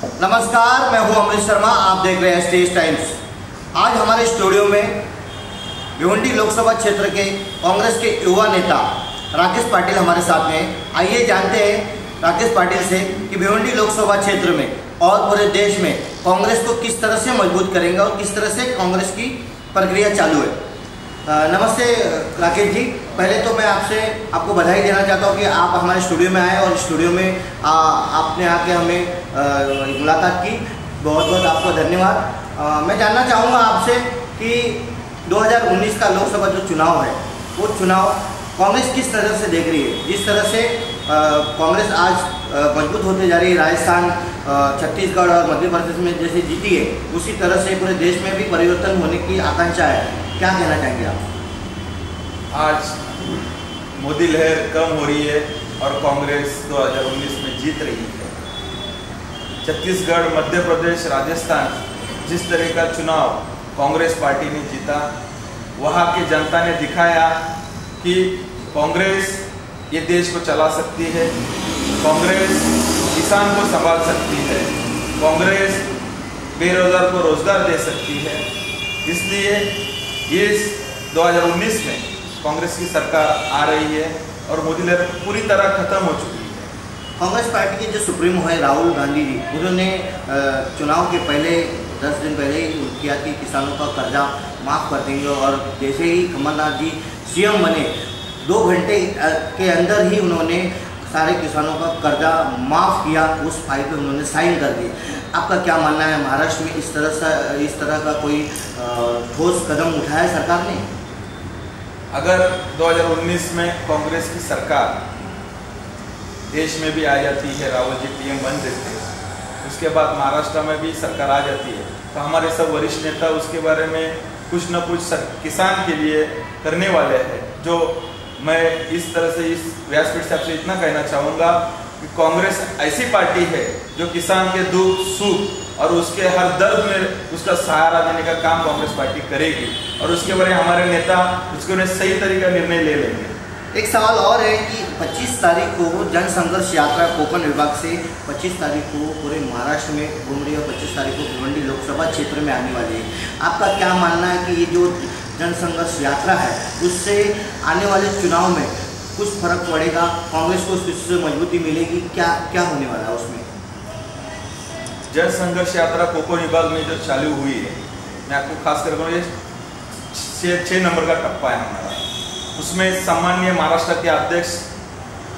नमस्कार, मैं हूं अमृत शर्मा। आप देख रहे हैं स्टेज टाइम्स। आज हमारे स्टूडियो में भिवंडी लोकसभा क्षेत्र के कांग्रेस के युवा नेता राकेश पाटिल हमारे साथ में हैं। आइए जानते हैं राकेश पाटिल से कि भिवंडी लोकसभा क्षेत्र में और पूरे देश में कांग्रेस को किस तरह से मजबूत करेंगे और किस तरह से कांग्रेस की प्रक्रिया चालू है। नमस्ते राकेश जी, पहले तो मैं आपको बधाई देना चाहता हूँ कि आप हमारे स्टूडियो में आए और स्टूडियो में आपने आके हमें मुलाकात की। बहुत बहुत आपका धन्यवाद। मैं जानना चाहूँगा आपसे कि 2019 का लोकसभा जो चुनाव है वो चुनाव कांग्रेस किस तरह से देख रही है। जिस तरह से कांग्रेस आज मजबूत होते जा रही है, राजस्थान, छत्तीसगढ़ और मध्य प्रदेश में जैसे जीती है, उसी तरह से पूरे देश में भी परिवर्तन होने की आकांक्षा है। क्या कहना चाहेंगे आप? आज मोदी लहर कम हो रही है और कांग्रेस 2019 में जीत रही है। छत्तीसगढ़, मध्य प्रदेश, राजस्थान जिस तरह का चुनाव कांग्रेस पार्टी ने जीता, वहाँ की जनता ने दिखाया कि कांग्रेस ये देश को चला सकती है, कांग्रेस किसान को संभाल सकती है, कांग्रेस बेरोजगार को रोजगार दे सकती है। इसलिए इस 2019 में कांग्रेस की सरकार आ रही है और मोदी लहर पूरी तरह खत्म हो चुकी है। कांग्रेस पार्टी के जो सुप्रीमो है राहुल गांधी जी, उन्होंने चुनाव के पहले 10 दिन पहले ही किया कि किसानों का कर्जा माफ़ कर देंगे और जैसे ही कमलनाथ जी सीएम बने 2 घंटे के अंदर ही उन्होंने सारे किसानों का कर्जा माफ़ किया, उस फाइल पे उन्होंने साइन कर दिए। आपका क्या मानना है, महाराष्ट्र में इस तरह का कोई ठोस कदम उठाया सरकार ने? अगर 2019 में कांग्रेस की सरकार देश में भी आ जाती है, राहुल जी पीएम बन देते हैं, उसके बाद महाराष्ट्र में भी सरकार आ जाती है, तो हमारे सब वरिष्ठ नेता उसके बारे में कुछ न कुछ किसान के लिए करने वाले हैं। जो मैं इस तरह से इस व्यासपीठ से आपसे इतना कहना चाहूँगा कि कांग्रेस ऐसी पार्टी है जो किसान के दुख सुख और उसके हर दर्द में उसका सहारा देने का काम कांग्रेस पार्टी करेगी और उसके बारे में हमारे नेता उसके सही तरीके का निर्णय ले लेंगे। एक सवाल और है कि 25 तारीख को जन संघर्ष यात्रा कोकण विभाग से 25 तारीख को पूरे महाराष्ट्र में घूम रही है और 25 तारीख को भिवंडी लोकसभा क्षेत्र में आने वाली है। आपका क्या मानना है कि ये जो जन संघर्ष यात्रा है उससे आने वाले चुनाव में कुछ फर्क पड़ेगा, कांग्रेस को उससे मजबूती मिलेगी, क्या होने वाला है उसमें? जन संघर्ष यात्रा कोकण विभाग में जो चालू हुई है, मैं आपको खास कर ये 6 नंबर का टप्पा है हमारा। उसमें सामान्य महाराष्ट्र के अध्यक्ष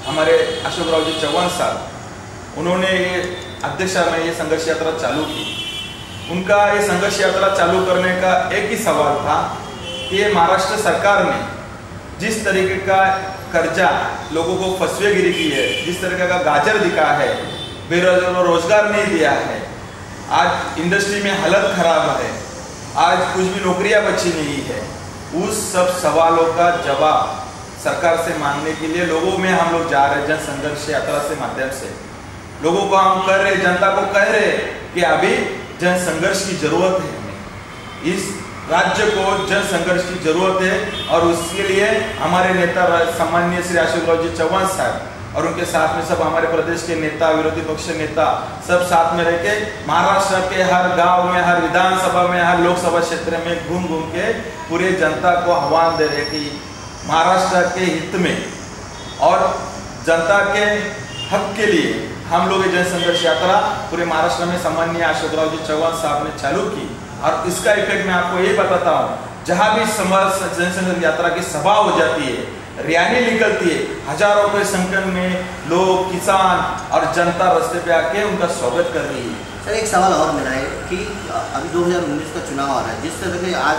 हमारे अशोकराव जी चौहान साहब, उन्होंने ये अध्यक्षता में ये संघर्ष यात्रा चालू की। उनका ये संघर्ष यात्रा चालू करने का एक ही सवाल था कि ये महाराष्ट्र सरकार ने जिस तरीके का कर्जा लोगों को फंसवेगिरी की है, जिस तरीके का गाजर दिखा है, बेरोजगारों को रोजगार नहीं दिया है, आज इंडस्ट्री में हालत खराब है, आज कुछ भी नौकरियां बची नहीं है, उस सब सवालों का जवाब सरकार से मांगने के लिए लोगों में हम लोग जा रहे हैं। जन संघर्ष यात्रा से माध्यम से लोगों को हम कह रहे, जनता को कह रहे कि अभी जन संघर्ष की जरूरत है, हमें इस राज्य को जन संघर्ष की जरूरत है और उसके लिए हमारे नेता सम्माननीय श्री अशोकराव जी चौहान साहब और उनके साथ में सब हमारे प्रदेश के नेता, विरोधी पक्ष नेता सब साथ में रह के महाराष्ट्र के हर गांव में, हर विधानसभा में, हर लोकसभा क्षेत्र में घूम घूम के पूरे जनता को आह्वान दे रहे कि महाराष्ट्र के हित में और जनता के हक के लिए हम लोग जन संघर्ष यात्रा पूरे महाराष्ट्र में सम्माननीय अशोकराव जी चौहान साहब ने चालू की। और इसका इफेक्ट मैं आपको ये बताता हूँ, जहाँ भी जन संघर्ष यात्रा की सभा हो जाती है, रैली निकलती है, हजारों के संख्या में लोग, किसान और जनता रास्ते पे आके उनका स्वागत कर रही है। सर, एक सवाल और मेरा है कि अभी 2019 का चुनाव आ रहा है, जिस तरह के आज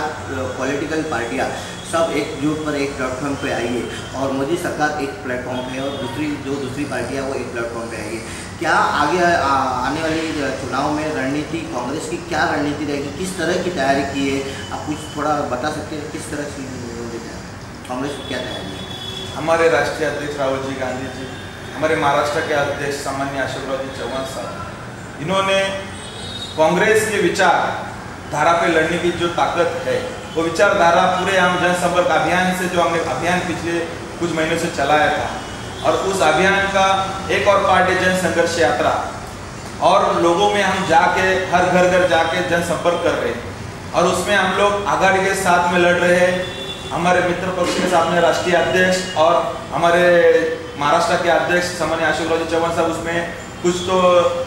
पॉलिटिकल पार्टियां सब एकजुट पर एक प्लेटफॉर्म पे आई है और मोदी सरकार एक प्लेटफॉर्म पे है और दूसरी पार्टियां वो एक प्लेटफॉर्म पे आई है, क्या आगे आने वाली चुनाव में रणनीति कांग्रेस की क्या रणनीति रहेगी, किस तरह की तैयारी की है? आप कुछ थोड़ा बता सकते हैं किस तरह की कांग्रेस की क्या तैयारी है? हमारे राष्ट्रीय अध्यक्ष राहुल जी गांधी जी, हमारे महाराष्ट्र के अध्यक्ष सामान्य अशोकराव जी चौहान साहब, इन्होंने कांग्रेस के विचार धारा पे लड़ने की जो ताकत है, वो विचारधारा पूरे हम जनसंपर्क अभियान से जो हमने अभियान पिछले कुछ महीनों से चलाया था और उस अभियान का एक और पार्ट है जन संघर्ष यात्रा और लोगों में हम जाके हर घर जाके जनसंपर्क कर रहे हैं और उसमें हम लोग आघाड़ी के साथ में लड़ रहे हैं। हमारे मित्र पक्ष के साथ में राष्ट्रीय अध्यक्ष और हमारे महाराष्ट्र के अध्यक्ष सामान्य अशोकराव चव्हाण साहब उसमें कुछ तो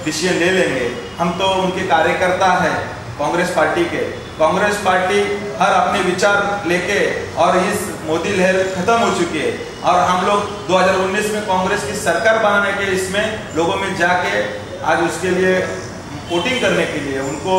डिसीजन ले लेंगे। हम तो उनके कार्यकर्ता हैं कांग्रेस पार्टी के। कांग्रेस पार्टी हर अपने विचार लेके और इस मोदी लहर खत्म हो चुकी है और हम लोग 2019 में कांग्रेस की सरकार बनाने के इसमें लोगों में जाके आज उसके लिए वोटिंग करने के लिए उनको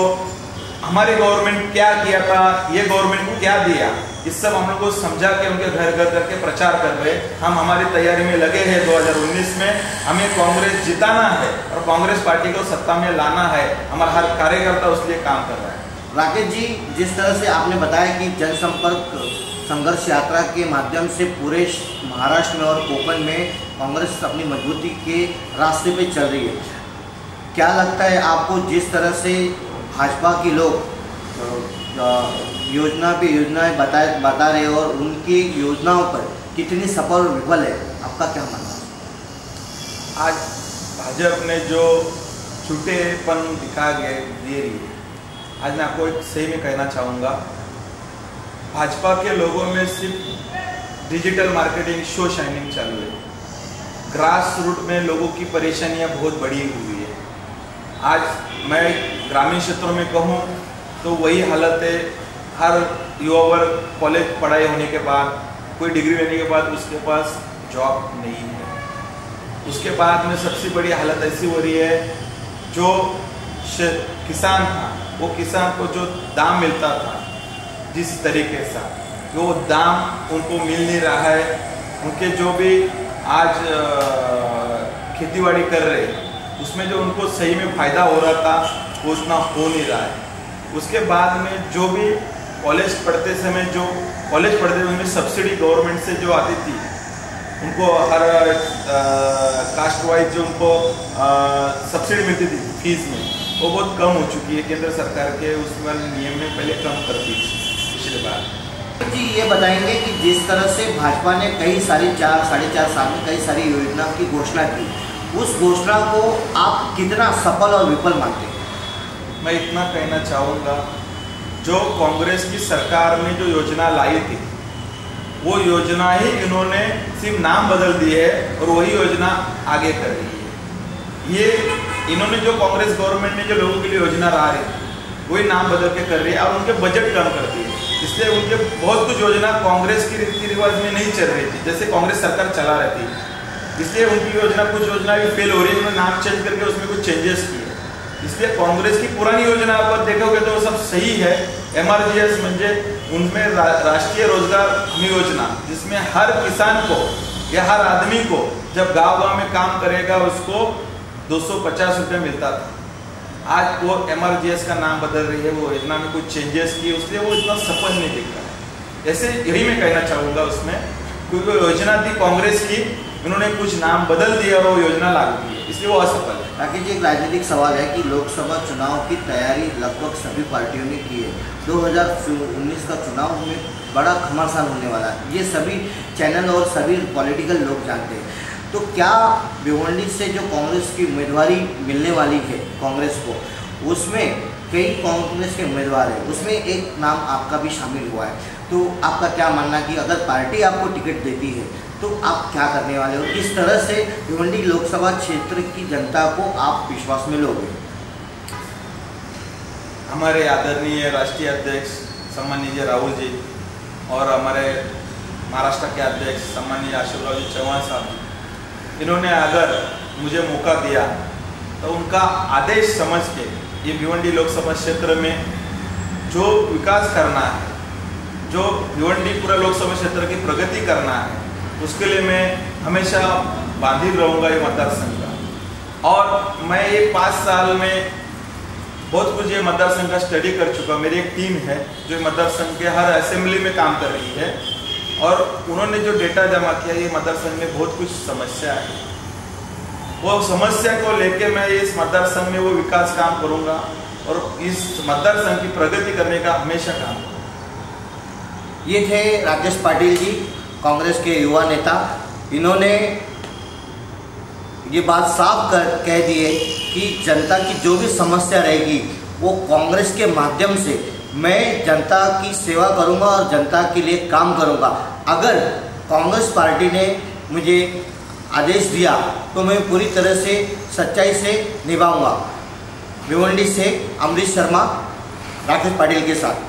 हमारी गवर्नमेंट क्या किया था, ये गवर्नमेंट को क्या दिया, इस सब हम लोग को समझा के उनके घर घर करके प्रचार कर रहे। हम हमारी तैयारी में लगे हैं। 2019 में हमें कांग्रेस जिताना है और कांग्रेस पार्टी को सत्ता में लाना है। हमारा हर कार्यकर्ता उसके लिए काम कर रहा है। राकेश जी, जिस तरह से आपने बताया कि जनसंपर्क संघर्ष यात्रा के माध्यम से पूरे महाराष्ट्र में और कोकण में कांग्रेस अपनी मजबूती के रास्ते पे चल रही है, क्या लगता है आपको जिस तरह से भाजपा के लोग योजना पे योजनाएं बता रहे और उनकी योजनाओं पर कितनी सफल और विफल है, आपका क्या मानना है? आज भाजपा ने जो छूटेपन दिखा दे रही है, आज मैं आपको एक सही में कहना चाहूँगा, भाजपा के लोगों में सिर्फ डिजिटल मार्केटिंग शो शाइनिंग चालू है। ग्रास रूट में लोगों की परेशानियाँ बहुत बढ़ी हुई है। आज मैं ग्रामीण क्षेत्रों में कहूँ तो वही हालत है। हर युवा वर्ग कॉलेज पढ़ाई होने के बाद, कोई डिग्री लेने के बाद उसके पास जॉब नहीं है। उसके बाद में सबसे बड़ी हालत ऐसी हो रही है, जो किसान था वो किसान को जो दाम मिलता था जिस तरीके से, वो दाम उनको मिल नहीं रहा है। उनके जो भी आज खेतीबाड़ी कर रहे उसमें जो उनको सही में फ़ायदा हो रहा था वो उतना हो नहीं रहा है। उसके बाद में जो भी कॉलेज पढ़ते समय जो कॉलेज पढ़ते हुए उनमें सब्सिडी गवर्नमेंट से जो आती थी, उनको हर कास्ट वाइज जो उनको सब्सिडी मिलती थी फीस में, वो बहुत कम हो चुकी है। केंद्र सरकार के उसमें नियम में पहले कम करती थी पिछले बार। जी, ये बताएंगे कि जिस तरह से भाजपा ने कई सारी 4-4.5 साल में कई सारी योजना की घोषणा की, उस घोषणा को आप कितना सफल और विफल मानते हैं? मैं इतना कहना चाहूँगा, जो कांग्रेस की सरकार ने जो योजना लाई थी वो योजना ही इन्होंने सिर्फ नाम बदल दिए है और वही योजना आगे कर रही है। ये इन्होंने जो कांग्रेस गवर्नमेंट ने जो लोगों के लिए योजना ला रही थी वही नाम बदल के कर रही है और उनके बजट कम कर दिए। इसलिए उनके बहुत कुछ योजना कांग्रेस की रीति रिवाज में नहीं चल रही थी, जैसे कांग्रेस सरकार चला रही थी। इसलिए उनकी योजना कुछ योजना भी फेल हो रही है। उन्होंने नाम चेंज करके उसमें कुछ चेंजेस किए। इसलिए कांग्रेस की पुरानी योजना आप देखोगे तो सब सही है। MRGS म्हणजे उनमें राष्ट्रीय रोजगार हमी योजना, जिसमें हर किसान को या हर आदमी को जब गांव-गांव में काम करेगा उसको 250 रुपये मिलता था। आज वो MRGS का नाम बदल रही है, वो योजना में कुछ चेंजेस किए, इसलिए वो इतना सफल नहीं दिख रहा है। ऐसे यही मैं कहना चाहूँगा उसमें, क्योंकि योजना थी कांग्रेस की, उन्होंने कुछ नाम बदल दिया और वो योजना लागू की है, इसलिए वो असफल है। राकेश जी, एक राजनीतिक सवाल है कि लोकसभा चुनाव की तैयारी लगभग सभी पार्टियों ने की है। 2019 का चुनाव में बड़ा घमासान होने वाला है, ये सभी चैनल और सभी पॉलिटिकल लोग जानते हैं। तो क्या भिवंडी से जो कांग्रेस की उम्मीदवारी मिलने वाली है कांग्रेस को, उसमें कई कांग्रेस के उम्मीदवार हैं, उसमें एक नाम आपका भी शामिल हुआ है। तो आपका क्या मानना कि अगर पार्टी आपको टिकट देती है तो आप क्या करने वाले हो? किस तरह से भिवंडी लोकसभा क्षेत्र की जनता को आप विश्वास में लोगे? हमारे आदरणीय राष्ट्रीय अध्यक्ष सम्माननीय राहुल जी और हमारे महाराष्ट्र के अध्यक्ष सम्माननीय अशोकराव चव्हाण साहब, इन्होंने अगर मुझे मौका दिया तो उनका आदेश समझ के ये भिवंडी लोकसभा क्षेत्र में जो विकास करना है, जो भिवंडी पूरा लोकसभा क्षेत्र की प्रगति करना है, उसके लिए मैं हमेशा बांधिल रहूँगा ये मतदार संघ का। और मैं ये 5 साल में बहुत कुछ ये मतदार संघ का स्टडी कर चुका। मेरी एक टीम है जो मतदार संघ के हर असेंबली में काम कर रही है और उन्होंने जो डेटा जमा किया, ये मतदार संघ में बहुत कुछ समस्या है। वो समस्या को लेके मैं इस मतदार संघ में वो विकास काम करूँगा और इस मतदार संघ की प्रगति करने का हमेशा काम करूँगा। ये थे राजेश पाटिल जी, कांग्रेस के युवा नेता। इन्होंने ये बात साफ कह दी है कि जनता की जो भी समस्या रहेगी वो कांग्रेस के माध्यम से मैं जनता की सेवा करूंगा और जनता के लिए काम करूंगा। अगर कांग्रेस पार्टी ने मुझे आदेश दिया तो मैं पूरी तरह से सच्चाई से निभाऊंगा। भिवंडी से अमरीश शर्मा, राकेश पाटिल के साथ।